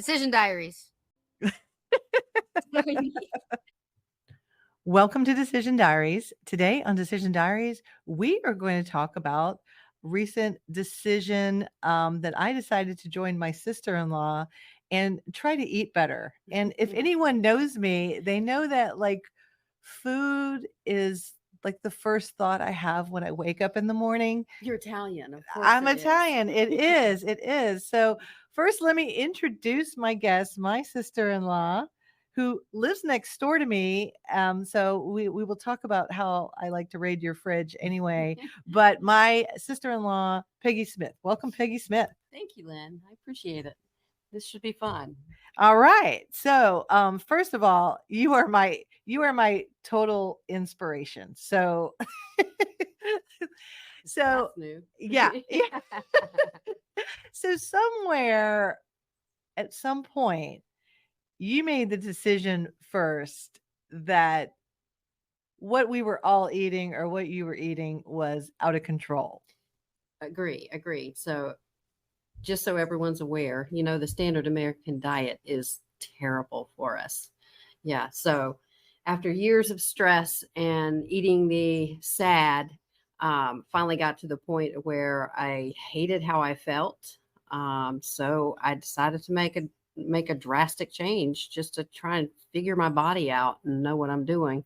Decision Diaries. Welcome to Decision Diaries. Today on Decision Diaries, we are going to talk about recent decision that I decided to join my sister-in-law and try to eat better. And if anyone knows me, they know that food is like the first thought I have when I wake up in the morning. You're Italian, of course. I'm Italian. It is. It is. So first, let me introduce my guest, my sister-in-law, who lives next door to me. So we will talk about how I like to raid your fridge anyway. But my sister-in-law, Peggy Smith. Welcome, Peggy Smith. Thank you, Lynn. I appreciate it. This should be fun. All right. So first of all, you are my total inspiration. So so yeah. So somewhere at some point you made the decision first that what we were all eating or what you were eating was out of control. Agree. So just so everyone's aware, the standard American diet is terrible for us. Yeah. So after years of stress and eating the sad, finally got to the point where I hated how I felt. So I decided to make a drastic change just to try and figure my body out and know what I'm doing.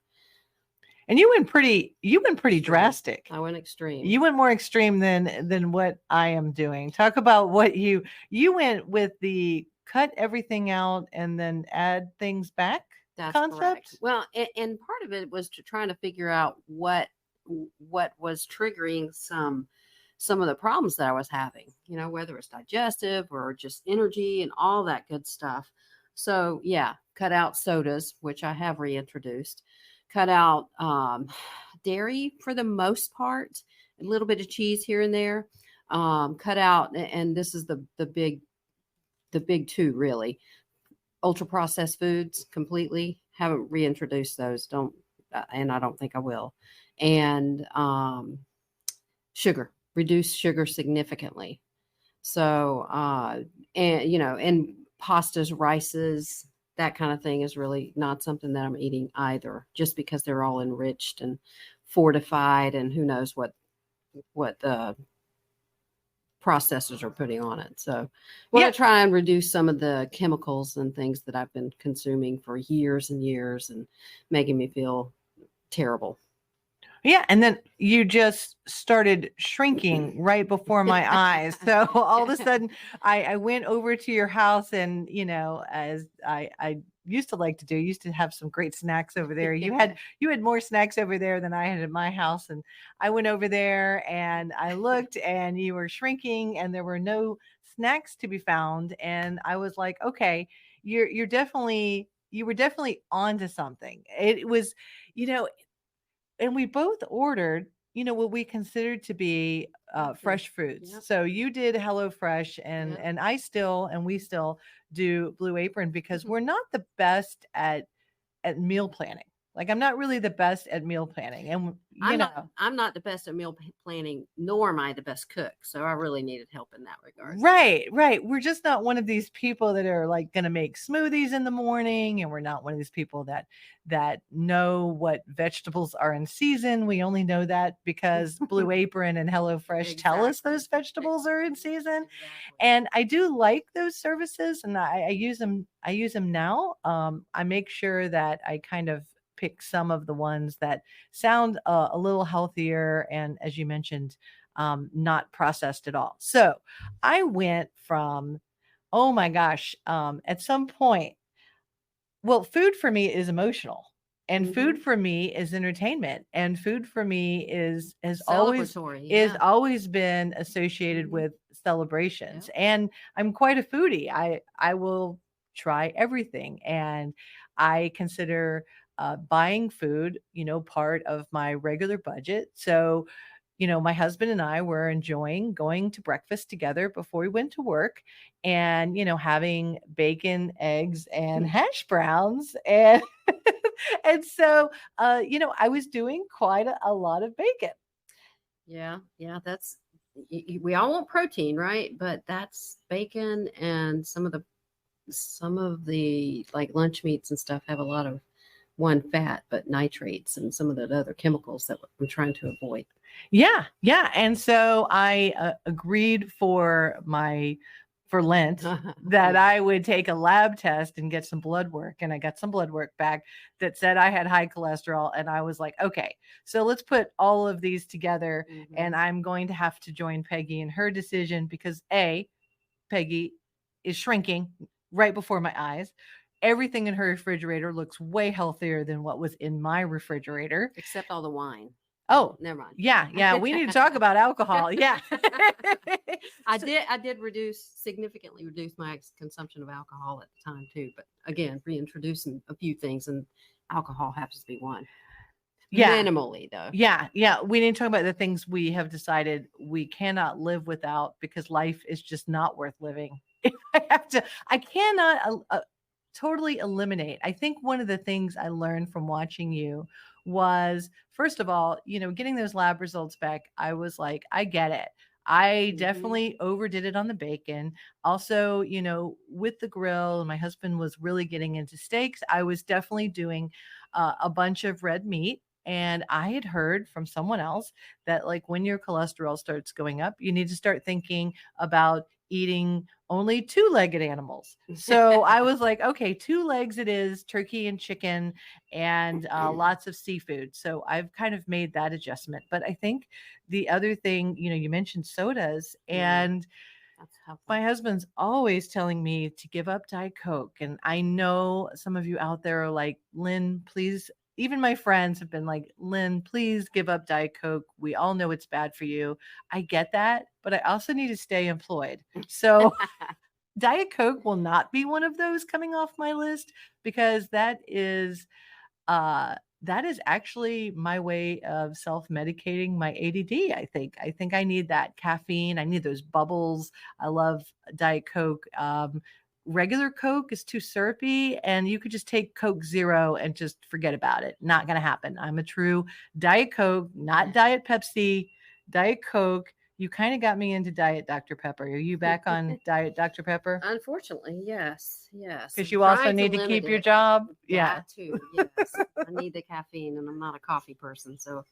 And you went pretty drastic. I went extreme. You went more extreme than what I am doing. Talk about what you went with the cut everything out and then add things back. That's concept. Correct. Well, and part of it was to trying to figure out what was triggering some of the problems that I was having, whether it's digestive or just energy and all that good stuff. So yeah, cut out sodas, which I have reintroduced, cut out dairy for the most part, a little bit of cheese here and there, cut out, and this is the big two really, ultra processed foods completely. Haven't reintroduced those, and I don't think I will. And sugar, reduce sugar significantly. So and pastas, rices, that kind of thing is really not something that I'm eating either, just because they're all enriched and fortified and who knows what the processors are putting on it. So we're going to try and reduce some of the chemicals and things that I've been consuming for years and years and making me feel terrible. Yeah, and then you just started shrinking right before my eyes. So all of a sudden, I went over to your house, and as I used to like to do, used to have some great snacks over there. You had more snacks over there than I had in my house, and I went over there and I looked, and you were shrinking, and there were no snacks to be found, and I was like, okay, you were definitely onto something. It was, and we both ordered, what we considered to be fresh foods. Yep. So you did HelloFresh, and we still do Blue Apron because we're not the best at meal planning. Like, I'm not really the best at meal planning, and I'm not the best at meal planning, nor am I the best cook. So I really needed help in that regard. Right. We're just not one of these people that are like going to make smoothies in the morning, and we're not one of these people that know what vegetables are in season. We only know that because Blue Apron and HelloFresh tell us those vegetables are in season. And I do like those services, and I use them. I use them now. I make sure that I kind of pick some of the ones that sound a little healthier and, as you mentioned, not processed at all. So I went from, oh my gosh, at some point, well, food for me is emotional, and food for me is entertainment, and food for me has always been associated with celebrations. And I'm quite a foodie. I will try everything, and I consider buying food, part of my regular budget. So, my husband and I were enjoying going to breakfast together before we went to work, and, having bacon, eggs, and hash browns. And, and so, I was doing quite a lot of bacon. Yeah. We all want protein, right? But that's bacon and some of the some of the like lunch meats and stuff have a lot of one fat, but nitrates and some of the other chemicals that I'm trying to avoid. Yeah, yeah. And so I agreed for Lent that Yeah. I would take a lab test and get some blood work. And I got some blood work back that said I had high cholesterol. And I was like, okay, so let's put all of these together. And Mhm. I'm going to have to join Peggy in her decision because Peggy is shrinking right before my eyes. Everything in her refrigerator looks way healthier than what was in my refrigerator. Except all the wine. Oh, Never mind. yeah, yeah, we need to talk about alcohol. Yeah. So I did significantly reduce my consumption of alcohol at the time too. But again, reintroducing a few things, and alcohol happens to be one. yeah, Minimally though. yeah, yeah. We need to talk about the things we have decided we cannot live without because life is just not worth living. I cannot totally eliminate. I think one of the things I learned from watching you was, first of all, getting those lab results back. I was like, I get it. I Hmm. definitely overdid it on the bacon. Also, with the grill, and my husband was really getting into steaks. I was definitely doing a bunch of red meat. And I had heard from someone else that, like, when your cholesterol starts going up, you need to start thinking about eating only two-legged animals. So I was like, okay, two legs it is, turkey and chicken and lots of seafood. So I've kind of made that adjustment. But I think the other thing, you mentioned sodas, Yeah, and that's helpful. my husband's always telling me to give up Diet Coke. And I know some of you out there are like, Lynn, please. Even my friends have been like, Lynn, please give up Diet Coke. We all know it's bad for you. I get that, but I also need to stay employed. So Diet Coke will not be one of those coming off my list because uh that is actually my way of self-medicating my ADD. I think I need that caffeine. I need those bubbles. I love Diet Coke. Regular Coke is too syrupy, and you could just take Coke Zero and just forget about it. Not going to happen. I'm a true Diet Coke, not Diet Pepsi. Diet Coke. You kind of got me into Diet Dr. Pepper. Are you back on Diet Dr. Pepper? Unfortunately, yes, yes. Because I'm you also trying to need to limit keep your it. job. Yeah. That too, yes. I need the caffeine, and I'm not a coffee person, so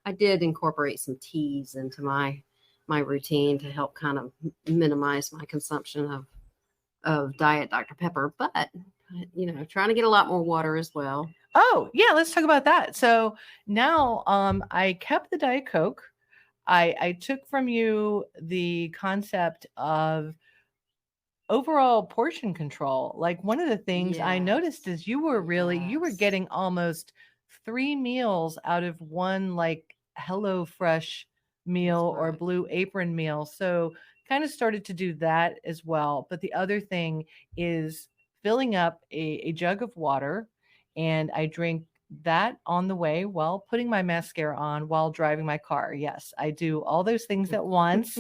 I did incorporate some teas into my routine to help kind of minimize my consumption of Diet Dr. Pepper. But trying to get a lot more water as well. Oh, yeah, let's talk about that. So now I kept the Diet Coke. I took from you the concept of overall portion control. Like, one of the things I noticed Yes, is you were yes, getting almost 3 meals out of one, like, HelloFresh that's meal or right. Blue Apron meal. So kind of started to do that as well. But the other thing is filling up a jug of water, and I drink that on the way while putting my mascara on while driving my car. Yes, I do all those things at once.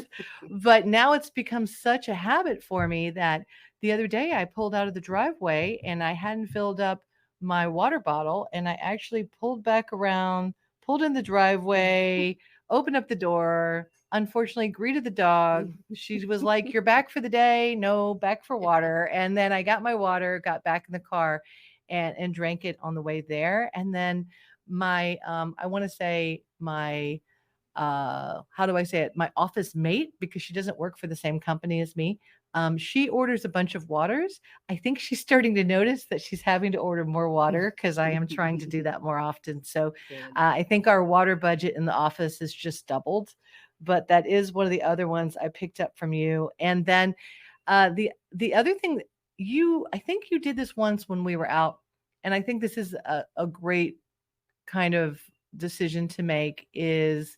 But now it's become such a habit for me that the other day I pulled out of the driveway and I hadn't filled up my water bottle, and I actually pulled back around, pulled in the driveway, opened up the door, unfortunately greeted the dog. She was like, "You're back for the day." No, back for water. And then I got my water, got back in the car and drank it on the way there. And then my I want to say my how do I say it? My office mate, because she doesn't work for the same company as me. She orders a bunch of waters. I think she's starting to notice that she's having to order more water because I am trying to do that more often. So Good. I think our water budget in the office has just doubled. But that is one of the other ones I picked up from you. And then the other thing that I think you did this once when we were out, and I think this is a great kind of decision to make is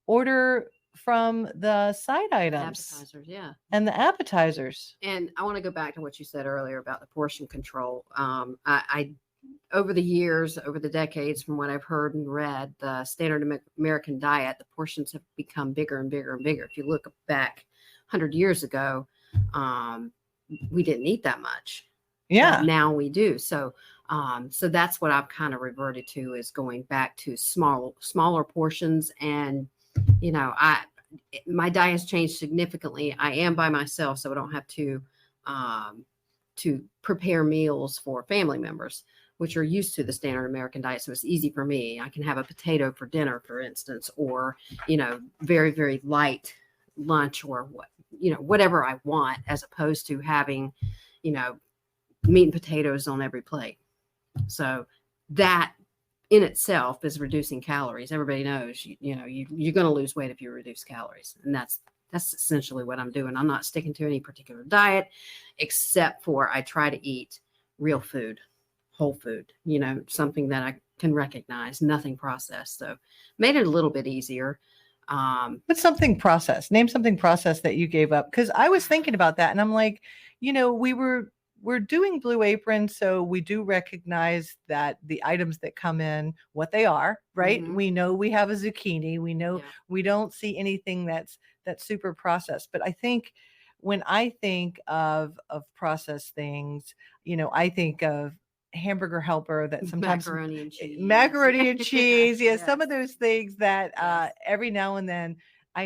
order from the side items Appetizers, yeah. and the appetizers. And I want to go back to what you said earlier about the portion control. I over the years, over the decades, from what I've heard and read, the standard American diet, the portions have become bigger and bigger and bigger. If you look back 100 years ago, um, we didn't eat that much, but Yeah. now we do. So that's what I've kind of reverted to, is going back to smaller portions. And my diet has changed significantly. I am by myself, so I don't have to um, to prepare meals for family members, which are used to the standard American diet. So it's easy for me. I can have a potato for dinner, for instance, or, very, very light lunch, or whatever I want, as opposed to having, you know, meat and potatoes on every plate. So that in itself is reducing calories. Everybody knows, you're going to lose weight if you reduce calories. And that's essentially what I'm doing. I'm not sticking to any particular diet, except for I try to eat real food, whole food, something that I can recognize, nothing processed. So made it a little bit easier. But something processed. Name something processed that you gave up. Because I was thinking about that, and I'm like, we're doing Blue Apron, so we do recognize that the items that come in, what they are, right? Mhm. We know we have a zucchini. We know Yeah. we don't see anything that's super processed. But I think when I think of processed things, I think of hamburger helper that sometimes Macaroni and cheese. macaroni and cheese. Yeah, some Yes. of those things that Yes. every now and then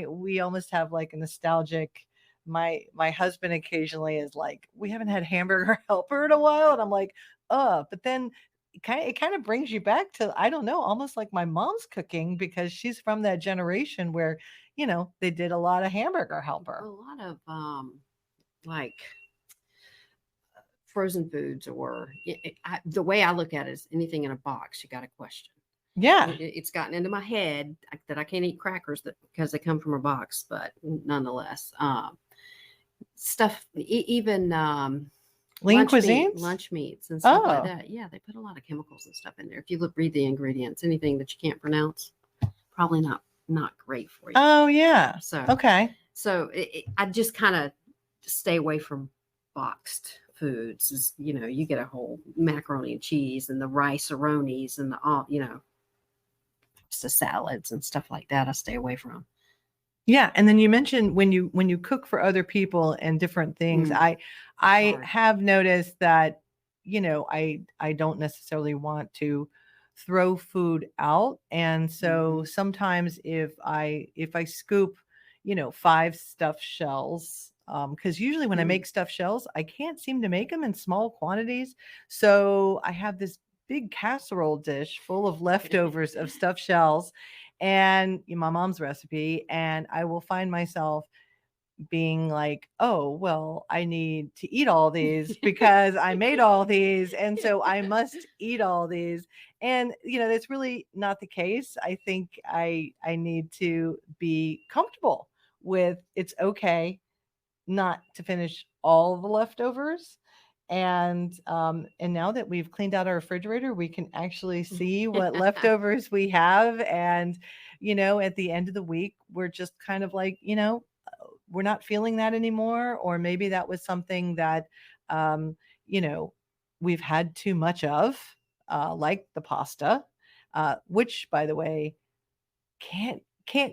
we almost have like a nostalgic. My husband occasionally is like, we haven't had hamburger helper in a while, and I'm like, but then it kind of brings you back to, I don't know, almost like my mom's cooking, because she's from that generation where they did a lot of hamburger A helper. lot of like frozen foods, or the way I look at it is anything in a box, you got to question. Yeah. It's gotten into my head that I can't eat crackers because they come from a box, but nonetheless, stuff, even Lean cuisines. lunch meats and stuff like Oh. that. Yeah, they put a lot of chemicals and stuff in there. If you read the ingredients, anything that you can't pronounce, probably not great for you. Oh yeah. So Okay. I just kind of stay away from boxed foods. You get a whole macaroni and cheese and the rice-a-ronis and the all, pasta salads and stuff like that. I stay away from. Yeah, and then you mentioned when you cook for other people and different things. Mm, I hard. have noticed that I don't necessarily want to throw food out, and so Mhm. sometimes if I scoop, five stuffed shells, because usually when I Mm. make stuffed shells, I can't seem to make them in small quantities, so I have this big casserole dish full of leftovers of stuffed shells and my mom's recipe, and I will find myself being like, oh well, I need to eat all these because I made all these, and so I must eat all these. And that's really not the case. I think I need to be comfortable with, it's okay not to finish all the leftovers. And now that we've cleaned out our refrigerator, we can actually see what leftovers we have. And at the end of the week, we're just kind of like, we're not feeling that anymore, or maybe that was something that um you know we've had too much of, like the pasta, which, by the way, can't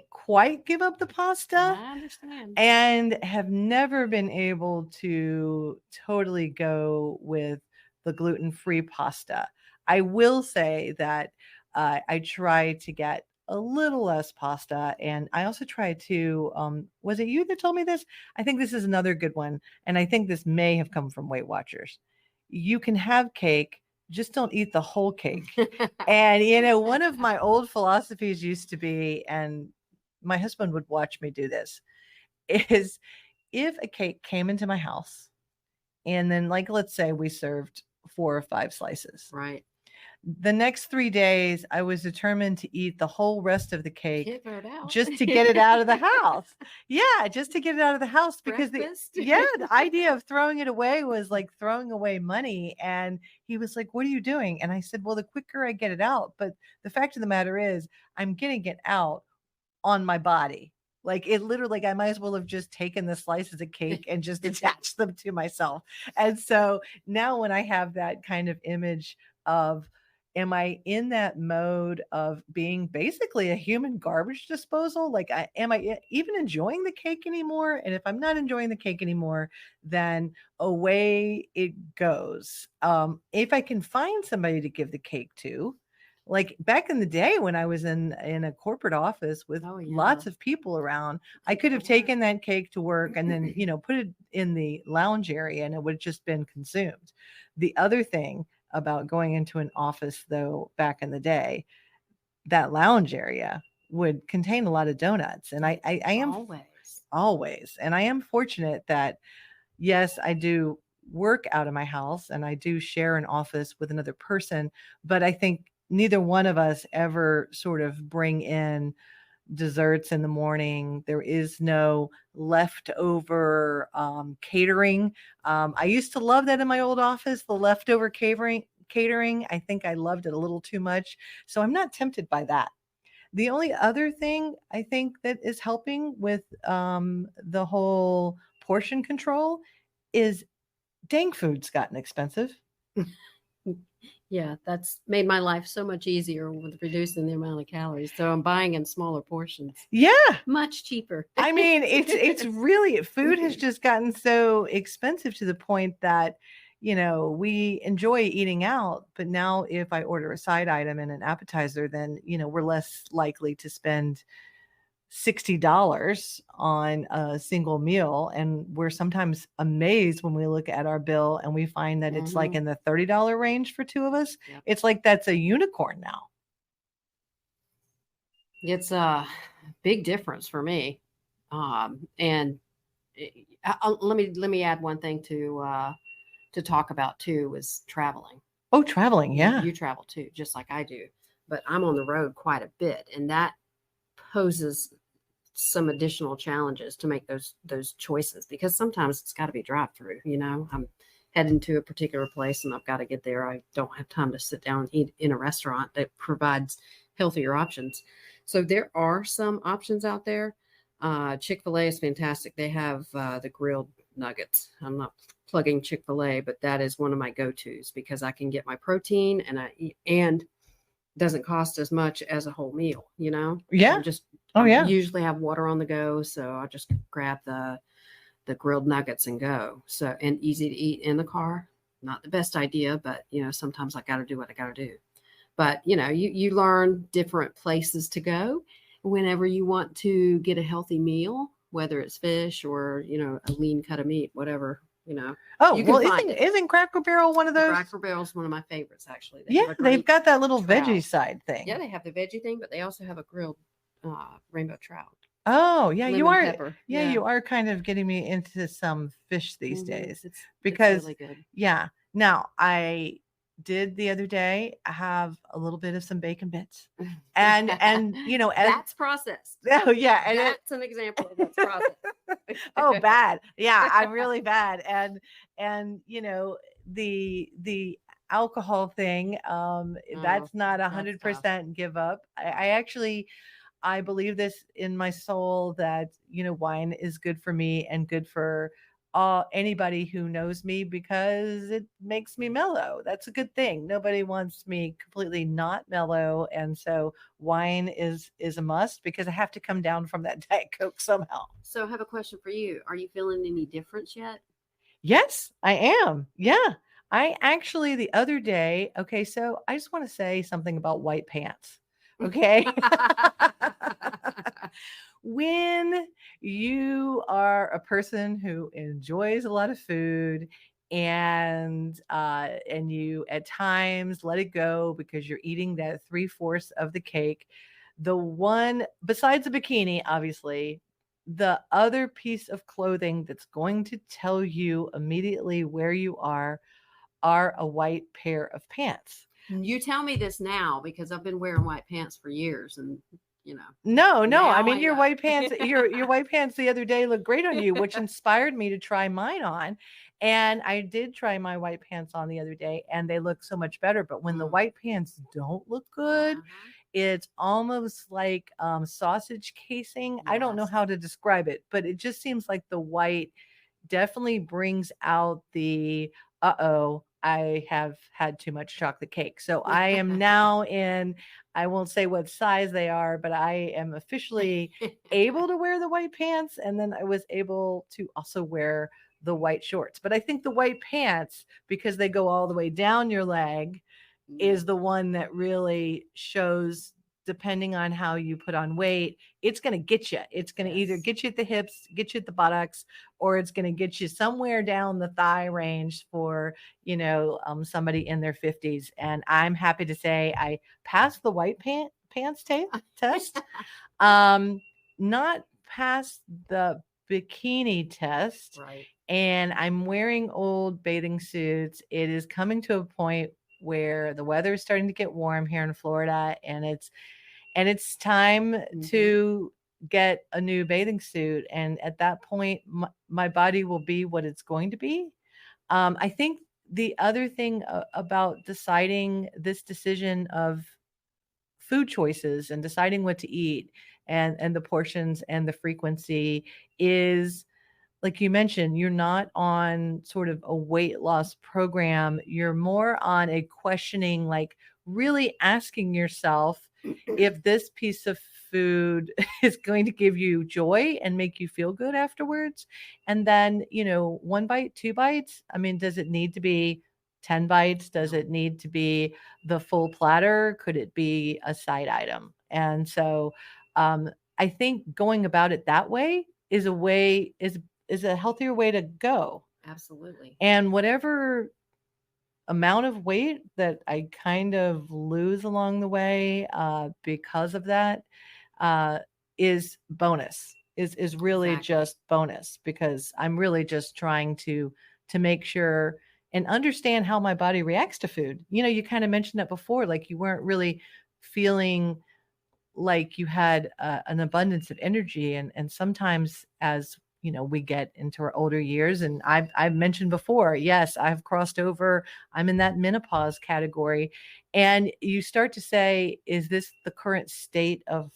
quite give up the pasta, I understand. and have never been able to totally go with the gluten-free pasta. I will say that I try to get a little less pasta, and I also try to. Was it you that told me this? I think this is another good one, and I think this may have come from Weight Watchers. You can have cake, just don't eat the whole cake. And one of my old philosophies used to be, and my husband would watch me do this, is if a cake came into my house and then, like, let's say we served 4 or 5 slices. Right. The next 3 days, I was determined to eat the whole rest of the cake Can't throw it out. just to get it out of the house. Yeah, just to get it out of the house, because Breakfast. the idea of throwing it away was like throwing away money. And he was like, "What are you doing?" And I said, "Well, the quicker I get it out, but the fact of the matter is I'm getting it out on my body." Like, it literally, like, I might as well have just taken the slices of cake and just attached them to myself. And so now when I have that kind of image of, am I in that mode of being basically a human garbage disposal? Like, am I even enjoying the cake anymore? And if I'm not enjoying the cake anymore, then away it goes. If I can find somebody to give the cake to, Like back in the day when I was in a corporate office with Oh yeah. lots of people around, I could have taken that cake to work and then, put it in the lounge area and it would have just been consumed. The other thing about going into an office though, back in the day, that lounge area would contain a lot of donuts. And I am Always. always, and I am fortunate that yes, I do work out of my house and I do share an office with another person, but I think neither one of us ever sort of bring in desserts in the morning. There is no leftover catering. I used to love that in my old office, the leftover catering. I think I loved it a little too much. So I'm not tempted by that. The only other thing I think that is helping with the whole portion control is dang food's gotten expensive. Yeah, that's made my life so much easier with reducing the amount of calories. So I'm buying in smaller portions. Yeah. Much cheaper. I mean, it's really food has just gotten so expensive to the point that, we enjoy eating out, but now if I order a side item and an appetizer, then, we're less likely to spend $60 on a single meal. And we're sometimes amazed when we look at our bill and we find that it's like Mhm. in the $30 range for two of us. Yep. It's like that's a unicorn now. It's a big difference for me. And let me add one thing to talk about too is traveling. Oh, traveling. You, Yeah. you travel too, just like I do, but I'm on the road quite a bit, and that poses some additional challenges to make those choices because sometimes it's got to be drive through. I'm heading to a particular place and I've got to get there. I don't have time to sit down and eat in a restaurant that provides healthier options. So there are some options out there. Chick-fil-A is fantastic. They have the grilled nuggets. I'm not plugging Chick-fil-A, but that is one of my go-tos because I can get my protein and doesn't cost as much as a whole meal. Yeah. I'm just Oh, yeah. usually have water on the go, so I just grab the grilled nuggets and go. So, and easy to eat in the car. Not the best idea, but sometimes I got to do what I got to do. But you learn different places to go whenever you want to get a healthy meal, whether it's fish or a lean cut of meat, whatever. Oh, You can well, find isn't Cracker Barrel one of those? Cracker Barrel is one of my favorites, actually. Yeah, they've got that little trout. veggie side thing. Yeah, they have the veggie thing, but they also have a grilled rainbow trout. Oh, yeah, you Lemon are. pepper. Yeah, you are kind of getting me into some fish these days It's because, really good. yeah. Now, I did the other day have a little bit of some bacon bits, and as That's processed. oh yeah, and That's an example of what's processed. oh, bad. Yeah, I'm really bad, and the alcohol thing, that's not that's 100% give up. I actually I believe this in my soul that, wine is good for me and good for anybody who knows me because it makes me mellow. That's a good thing. Nobody wants me completely not mellow. And so wine is a must because I have to come down from that Diet Coke somehow. So I have a question for you. Are you feeling any difference yet? Yes, I am. Yeah. I actually the other day, okay, so I just want to say something about white pants. Okay. When you are a person who enjoys a lot of food and you at times let it go because you're eating that three-fourths of the cake, the one besides a bikini, obviously, the other piece of clothing that's going to tell you immediately where you are a white pair of pants. You tell me this now because I've been wearing white pants for years, and No, I now mean I your know. white pants, your white pants the other day looked great on you, which inspired me to try mine on. And I did try my white pants on the other day and they look so much better. But when the Mm. white pants don't look good, Uh-huh. it's almost like sausage casing. I don't know Yes. how to describe it, but it just seems like the white definitely brings out the uh-oh, I have had too much chocolate cake. So I am now in, I won't say what size they are, but I am officially able to wear the white pants. And then I was able to also wear the white shorts. But I think the white pants, because they go all the way down your leg, is the one that really shows, depending on how you put on weight, it's going to get you. It's going to either Yes. get you at the hips, get you at the buttocks, or it's going to get you somewhere down the thigh range for, somebody in their 50s. And I'm happy to say I passed the pants test. Um, Not past the bikini test. Right. And I'm wearing old bathing suits. It is coming to a point where the weather is starting to get warm here in Florida, and it's time to get a new bathing suit. And at that point, my body will be what it's going to be. I think the other thing about deciding this decision of food choices and deciding what to eat and the portions and the frequency is, like you mentioned, you're not on sort of a weight loss program. You're more on a questioning, like really asking yourself if this piece of food is going to give you joy and make you feel good afterwards. And then, one bite, two bites. I mean, does it need to be 10 bites? Does No. it need to be the full platter? Could it be a side item? And so, I think going about it that way is a healthier way to go. Absolutely. And whatever amount of weight that I kind of lose along the way because of that uh, is bonus. Is really Exactly. just bonus, because I'm really just trying to make sure and understand how my body reacts to food. You kind of mentioned that before, like you weren't really feeling like you had an abundance of energy, and sometimes, as we get into our older years, and I've mentioned before, yes, I've crossed over, I'm in that menopause category, and you start to say, is this the current state of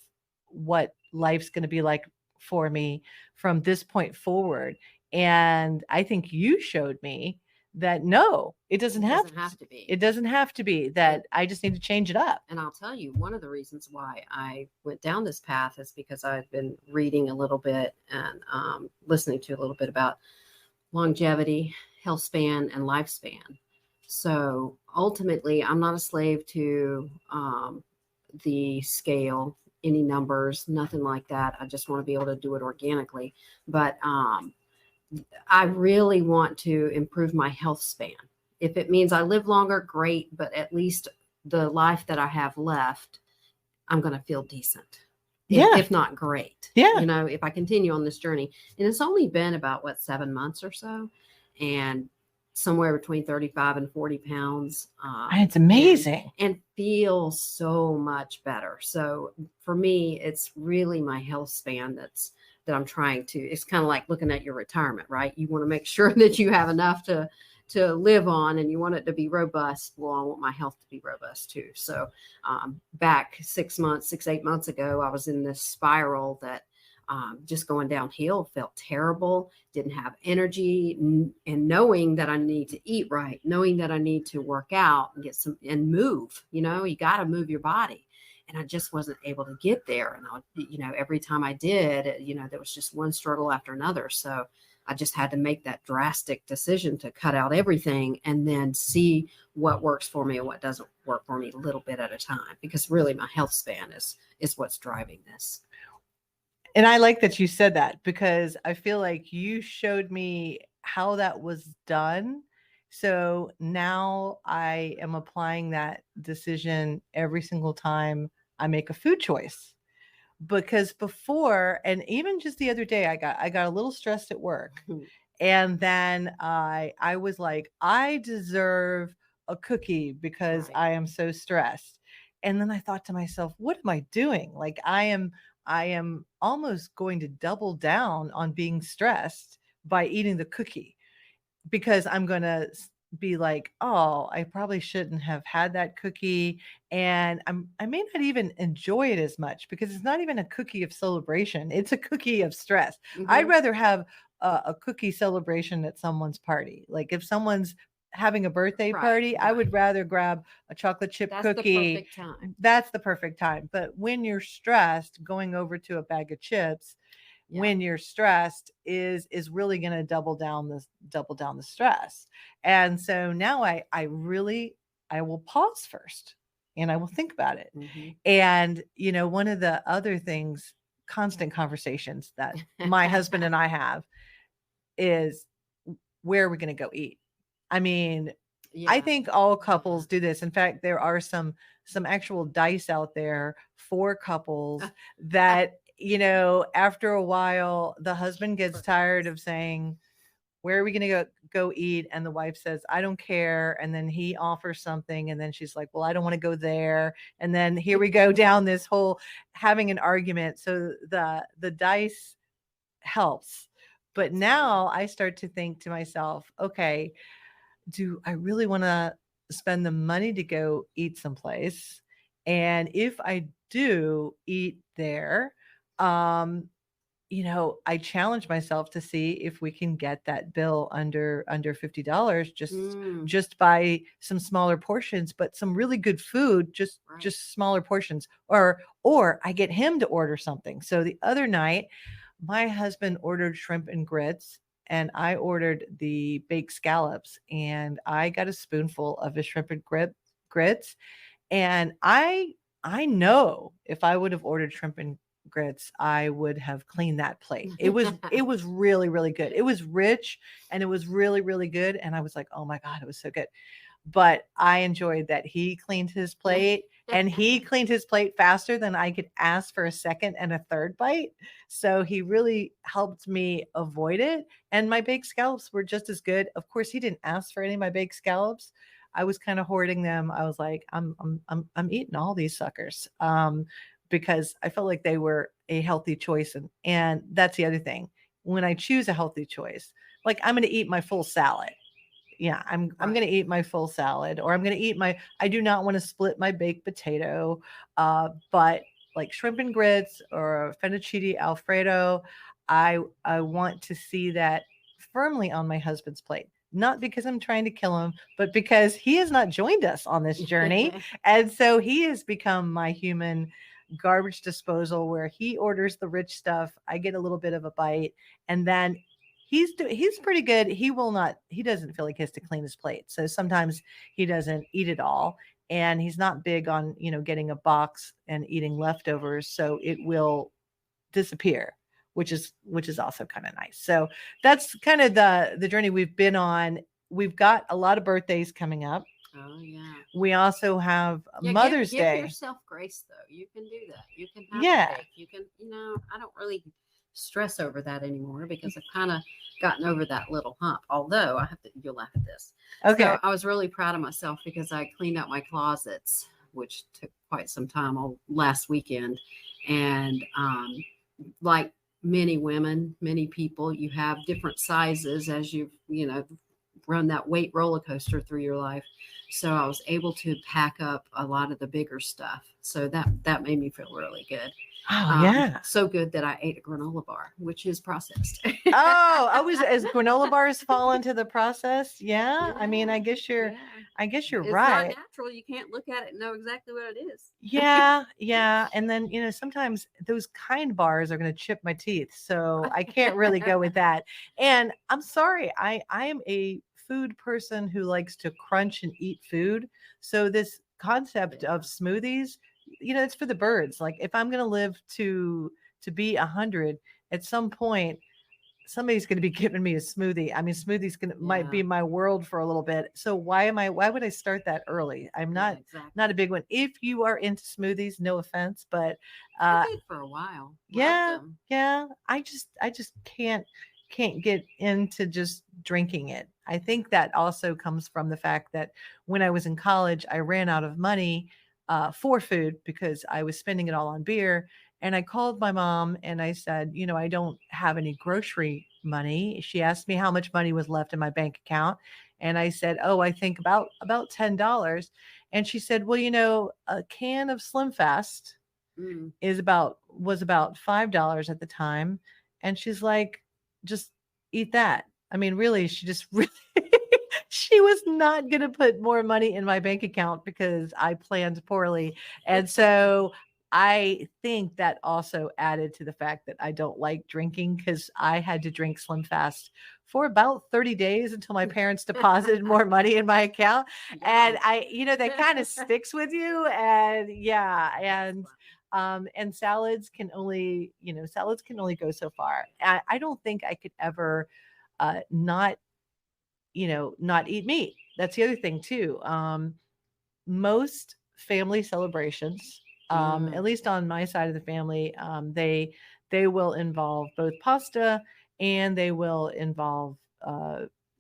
what life's going to be like for me from this point forward? And I think you showed me that no, it doesn't It have doesn't have to be. it doesn't have to be that. I just need to change it up. And I'll tell you, one of the reasons why I went down this path is because I've been reading a little bit and listening to a little bit about longevity, health span, and lifespan. So ultimately, I'm not a slave to the scale, any numbers, nothing like that. I just want to be able to do it organically. But I really want to improve my health span. If it means I live longer, great. But at least the life that I have left, I'm going to feel decent. Yeah. If not great. Yeah. If I continue on this journey. And it's only been about 7 months or so. And somewhere between 35 and 40 pounds. It's amazing. And feel so much better. So for me, it's really my health span that I'm trying to, it's kind of like looking at your retirement, right? You want to make sure that you have enough to live on, and you want it to be robust. Well, I want my health to be robust too. So back 6 months, 8 months ago, I was in this spiral that just going downhill, felt terrible, didn't have energy, and knowing that I need to eat right, knowing that I need to work out and get some and move, you got to move your body. And I just wasn't able to get there. And every time I did, there was just one struggle after another. So I just had to make that drastic decision to cut out everything and then see what works for me and what doesn't work for me a little bit at a time, because really my health span is what's driving this. And I like that you said that, because I feel like you showed me how that was done. So now I am applying that decision every single time I make a food choice. Because before, and even just the other day, I got a little stressed at work. And then I was like, I deserve a cookie because Right. I am so stressed. And then I thought to myself, what am I doing? Like I am almost going to double down on being stressed by eating the cookie, because I'm going to be like, oh, I probably shouldn't have had that cookie. And I may not even enjoy it as much, because it's not even a cookie of celebration. It's a cookie of stress. I'd rather have a cookie celebration at someone's party. Like if someone's having a birthday party, I would rather grab a chocolate chip That's cookie. the perfect time. That's the perfect time. But when you're stressed, going over to a bag of chips, when you're stressed is really going to double down the stress. And so now I really I will pause first and I will think about it. Mhm. And, one of the other things, constant conversations that my husband and I have is, where are we going to go eat? I mean, I Yeah. think all couples do this. In fact, there are some actual dice out there for couples that, after a while the husband gets For tired couples. of saying, where are we going to go eat? And the wife says, I don't care. And then he offers something. And then she's like, well, I don't want to go there. And then here we go down this whole having an argument. So the dice helps. But Absolutely. now I start to think to myself, okay, do I really want to spend the money to go eat someplace? And if I do eat there, um, I challenge myself to see if we can get that bill under $50 Mm, just by some smaller portions, but some really good food, right. just smaller portions. Or I get him to order something. So the other night, my husband ordered shrimp and grits, and I ordered the baked scallops, and I got a spoonful of his shrimp and grits. And I know if I would have ordered shrimp and grits, I would have cleaned that plate. It was really, really good. It was rich and it was really, really good. And I was like, oh my God, it was so good. But I enjoyed that he cleaned his plate, and he cleaned his plate faster than I could ask for a second and a third bite. So he really helped me avoid it. And my baked scallops were just as good. Of course, he didn't ask for any of my baked scallops. I was kind of hoarding them. I was like, I'm eating all these suckers. Because I felt like they were a healthy choice. And that's the other thing. When I choose a healthy choice, like I'm going to eat my full salad. Yeah, I'm Right. gonna eat my full salad, or I'm gonna eat my I do not want to split my baked potato. But like shrimp and grits or fettuccine alfredo, I want to see that firmly on my husband's plate. Not because I'm trying to kill him, but because he has not joined us on this journey. And so he has become my human garbage disposal, where he orders the rich stuff, I get a little bit of a bite, and then he's pretty good. He doesn't feel like he has to clean his plate. So sometimes he doesn't eat it all. And he's not big on, getting a box and eating leftovers. So it will disappear, which is also kind of nice. So that's kind of the journey we've been on. We've got a lot of birthdays coming up. Oh yeah. We also have Yeah, give Mother's give Day. yourself grace though. You can do that. You can have the Yeah. cake. You can, I don't really stress over that anymore because I've kind of gotten over that little hump. Although you'll laugh at this. Okay. So I was really proud of myself because I cleaned out my closets, which took quite some time all last weekend. And like many women, many people, you have different sizes as you've run that weight roller coaster through your life. So I was able to pack up a lot of the bigger stuff. So that made me feel really good. Oh yeah. So good that I ate a granola bar, which is processed. Oh, I was as granola bars fall into the process. Yeah. I mean, Yeah, yeah. I guess you're It's not right. natural. You can't look at it and know exactly what it is. Yeah, yeah. And then, sometimes those kind bars are going to chip my teeth. So I can't really go with that. And I'm sorry, I am a food person who likes to crunch and eat food. So this concept Yeah. of smoothies, it's for the birds. Like if I'm going to live to be 100, at some point somebody's going to be giving me a smoothie. I mean, smoothies might Yeah. be my world for a little bit. So why would I start that early? I'm Yeah, not exactly. a big one. If you are into smoothies, no offense, but I uh did for a while. Loved yeah, them. yeah, I just can't get into just drinking it. I think that also comes from the fact that when I was in college, I ran out of money for food because I was spending it all on beer. And I called my mom and I said, I don't have any grocery money. She asked me how much money was left in my bank account. And I said, oh, I think about $10. And she said, well, a can of Slim Fast Mm. was about $5 at the time. And she's like, just eat that. I mean, really, she just really she was not going to put more money in my bank account because I planned poorly. And so I think that also added to the fact that I don't like drinking because I had to drink Slim Fast for about 30 days until my parents deposited more money in my account. And Yum. that kind of sticks with you. And yeah, That's funny. and salads can only go so far. I don't think I could ever not, not eat meat. That's the other thing too. Most family celebrations, at Mm, least on my side of the family, they will involve both pasta and they will involve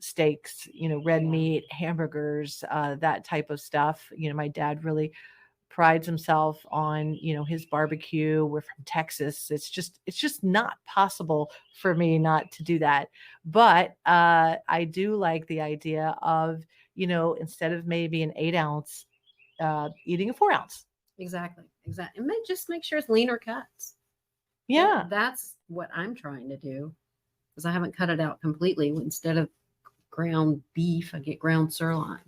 steaks, red yeah. meat, hamburgers, that type of stuff. My dad really prides himself on his barbecue. We're from Texas. It's just not possible for me not to do that. But I do like the idea of instead of maybe an 8 ounce, eating a 4 ounce. Exactly. Exactly. And just make sure it's leaner cuts. Yeah. That's what I'm trying to do because I haven't cut it out completely. Instead of ground beef, I get ground sirloin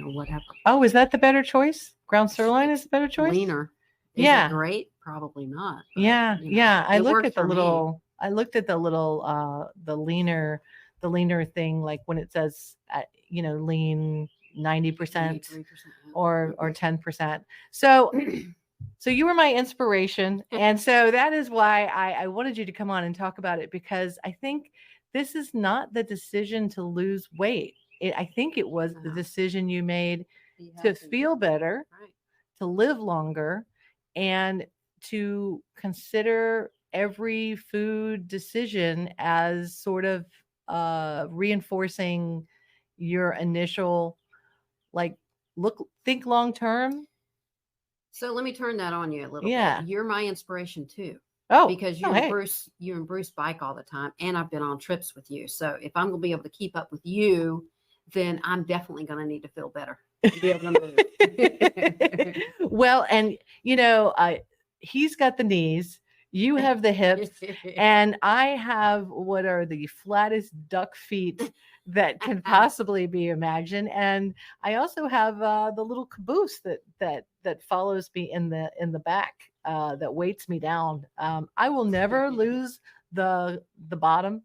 or whatever. Oh, is that the better choice? Ground sirloin is the better choice? Leaner. Is it Yeah. great? Probably not, but Yeah. Yeah. it works for me. I looked at the little the leaner thing, like when it says lean 90% 93%. or 10%. So so you were my inspiration. And so that is why I wanted you to come on and talk about it, because I think this is not the decision to lose weight. I think it was the Uh-huh. decision you made Be to healthy. feel better, Right. to live longer, and to consider every food decision as sort of reinforcing your initial, like, think long term. So let me turn that on you a little bit. Yeah. You're my inspiration too. Oh, Because oh, hey. You and Bruce bike all the time, and I've been on trips with you. So if I'm gonna be able to keep up with you, then I'm definitely gonna need to feel better to be able to move. Well, and he's got the knees, you have the hips, and I have what are the flattest duck feet that can possibly be imagined. And I also have the little caboose that follows me in the back, that weights me down. I will never lose the bottom.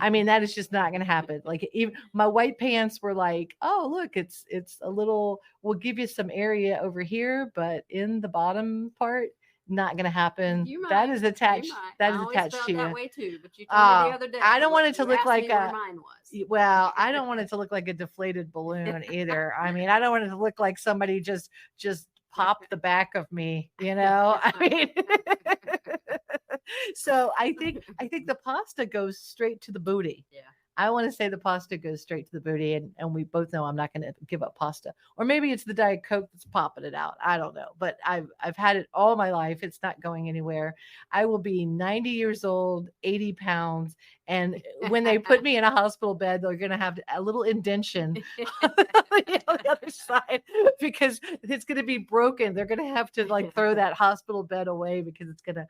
I mean, that is just not going to happen. Like, even my white pants were like, oh, look, it's a little. We'll give you some area over here, but in the bottom part, not going to happen. You That might. is You attached. might. That I is always attached felt to that you. way too. But you told me the Oh, other day. I don't want it to You look asked like me where a. mine was. Well, I don't want it to look like a deflated balloon either. I mean, I don't want it to look like somebody just popped the back of me. I mean. So I think the pasta goes straight to the booty. Yeah. I want to say the pasta goes straight to the booty, and we both know I'm not going to give up pasta. Or maybe it's the Diet Coke that's popping it out. I don't know, but I've had it all my life. It's not going anywhere. I will be 90 years old, 80 pounds, and when they put me in a hospital bed, they're going to have a little indention on the other side because it's going to be broken. They're going to have to like throw that hospital bed away because it's gonna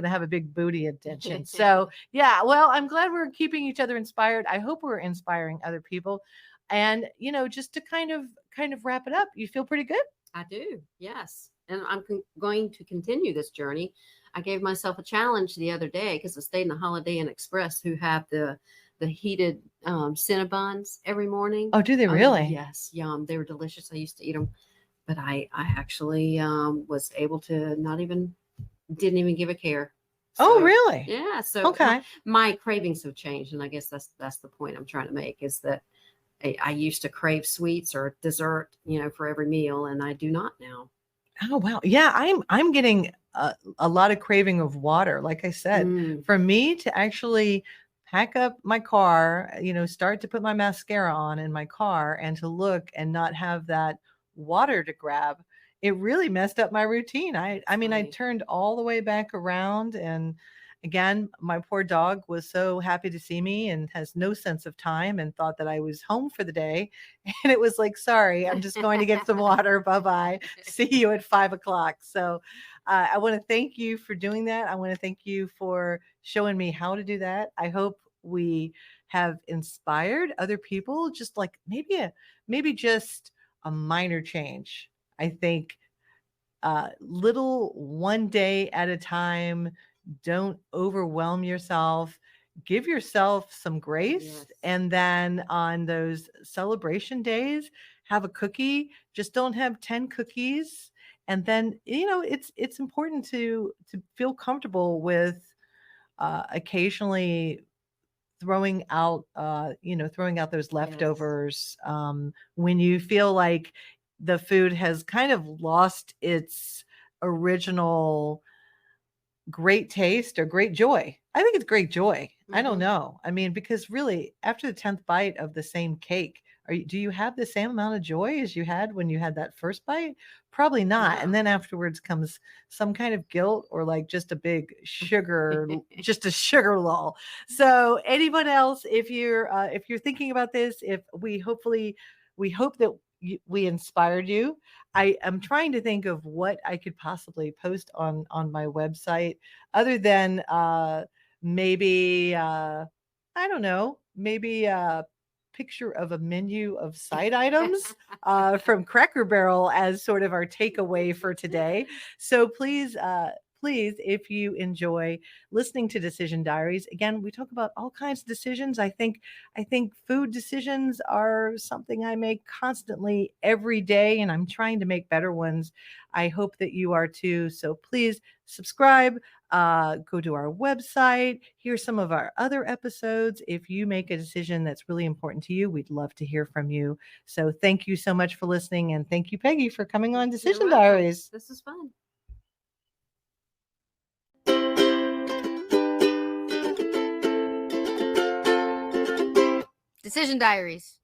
have a big booty indentation. So yeah, well, I'm glad we're keeping each other inspired. I hope we're inspiring other people. And just to kind of wrap it up, you feel pretty good? I do. Yes. And I'm going to continue this journey. I gave myself a challenge the other day because I stayed in the Holiday Inn Express, who have the heated Cinnabons every morning. Oh, do they Oh, really? yes, yum. They were delicious. I used to eat them, but I actually was able to not even didn't even give a care. Oh, So really? yeah, so Okay. my cravings have changed, and I guess that's the point I'm trying to make is that I used to crave sweets or dessert, for every meal, and I do not now. Oh, wow. Yeah, I'm getting a lot of craving of water. Like I said, Mm. for me to actually pack up my car, start to put my mascara on in my car and to look and not have that water to grab, it really messed up my routine. I mean, I Funny. turned all the way back around, and again, my poor dog was so happy to see me and has no sense of time and thought that I was home for the day. And it was like, sorry, I'm just going to get some water. Bye bye. See you at 5 o'clock. So I want to thank you for doing that. I want to thank you for showing me how to do that. I hope we have inspired other people, just like maybe just a minor change. I think little, one day at a time. Don't overwhelm yourself. Give yourself some grace. Yes. And then on those celebration days, have a cookie. Just don't have 10 cookies. And then, it's important to feel comfortable with occasionally throwing out those Yes. leftovers when you feel like the food has kind of lost its original great taste or great joy. I think it's great joy. I don't Mhm. know. I mean, because really, after the 10th bite of the same cake, do you have the same amount of joy as you had when you had that first bite? Probably not. And No. then afterwards comes some kind of guilt or like just a big sugar, just a sugar lull. So anyone else, if you're thinking about this, if we hope that we inspired you. I am trying to think of what I could possibly post on my website other than maybe I don't know, maybe a picture of a menu of side items from Cracker Barrel as sort of our takeaway for today. So please, if you enjoy listening to Decision Diaries, again, we talk about all kinds of decisions. I think food decisions are something I make constantly every day, and I'm trying to make better ones. I hope that you are too. So please subscribe, go to our website, hear some of our other episodes. If you make a decision that's really important to you, we'd love to hear from you. So thank you so much for listening. And thank you, Peggy, for coming on You're Decision welcome. Diaries. This is fun. Decision Diaries.